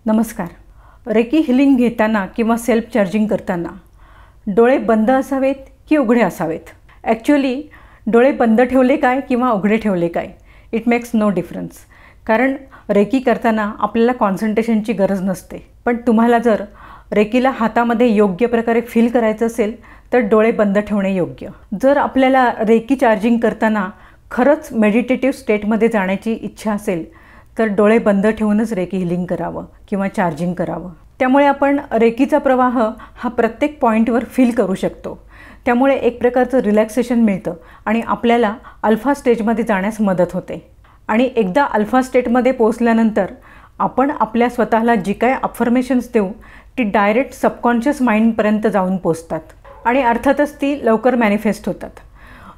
नमस्कार. Recce healing घेताना किंवा सेल्फ चार्जिंग करताना डोळे बंद असावेत की उघडे असावेत? ॲक्च्युअली डोळे बंद ठेवले काय किंवा उघडे ठेवले काय, इट मेक्स नो डिफरन्स. कारण रेकी करताना आपल्याला कॉन्सन्ट्रेशनची गरज नसते. पण तुम्हाला जर रेकीला हातामध्ये योग्य प्रकारे फील करायचं असेल तर डोळे बंद ठेवणे योग्य. जर आपल्याला रेकी चार्जिंग करताना खरंच मेडिटेटिव्ह स्टेटमध्ये जाण्याची इच्छा असेल तर डोळे बंद ठेवूनच रेकी हिलिंग करावं किंवा चार्जिंग करावं. त्यामुळे आपण रेकीचा प्रवाह हा प्रत्येक पॉईंटवर फील करू शकतो. त्यामुळे एक प्रकारचं रिलॅक्सेशन मिळतं आणि आपल्याला अल्फा स्टेजमध्ये जाण्यास मदत होते. आणि एकदा अल्फा स्टेटमध्ये पोहोचल्यानंतर आपण आपल्या स्वतःला जी काय अफर्मेशन्स देऊ ती डायरेक्ट सबकॉन्शियस माइंडपर्यंत जाऊन पोचतात आणि अर्थातच ती लवकर मॅनिफेस्ट होतात.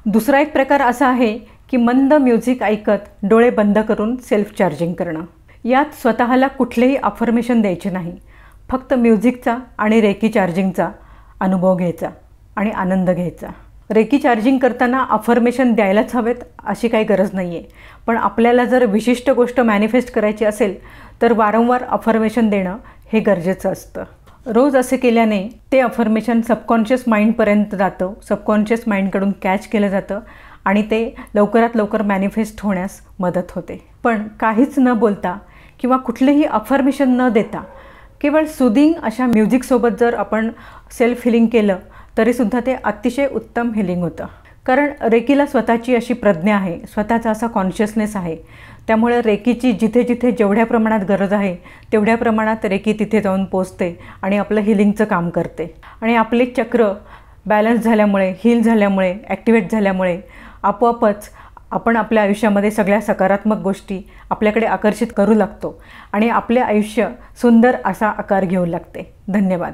दुसरा एक प्रकार असा आहे की मंद म्युझिक ऐकत डोळे बंद करून सेल्फ चार्जिंग करणं. यात स्वतःला कुठलेही अफर्मेशन द्यायचे नाही, फक्त म्युझिकचा आणि रेकी चार्जिंगचा अनुभव घ्यायचा आणि आनंद घ्यायचा. रेकी चार्जिंग करताना अफर्मेशन द्यायलाच हवेत अशी काही गरज नाही आहे. पण आपल्याला जर विशिष्ट गोष्ट मॅनिफेस्ट करायची असेल तर वारंवार अफर्मेशन देणं हे गरजेचं असतं. रोज असे केल्याने ते अफर्मेशन सबकॉन्शियस माइंडपर्यंत जातं, सबकॉन्शियस माइंडकडून कॅच केलं जातं आणि ते लवकरात लवकर मॅनिफेस्ट होण्यास मदत होते. पण काहीच न बोलता किंवा कुठलेही अफर्मेशन न देता केवळ सुदिंग अशा म्युझिकसोबत जर आपण सेल्फ हिलिंग केलं तरीसुद्धा ते अतिशय उत्तम हिलिंग होतं. कारण रेकीला स्वतःची अशी प्रज्ञा आहे, स्वतःचा असा कॉन्शियसनेस आहे. त्यामुळे रेकीची जिथे जिथे जेवढ्या प्रमाणात गरज आहे तेवढ्या प्रमाणात रेकी तिथे जाऊन पोचते आणि आपलं हिलिंगचं काम करते. आणि आपले चक्र बॅलन्स झाल्यामुळे, हील झाल्यामुळे, ॲक्टिवेट झाल्यामुळे आपोआपच आपण आपल्या आयुष्यामध्ये सगळ्या सकारात्मक गोष्टी आपल्याकडे आकर्षित करू लागतो आणि आपले आयुष्य सुंदर असा आकार घेऊ लागते. धन्यवाद.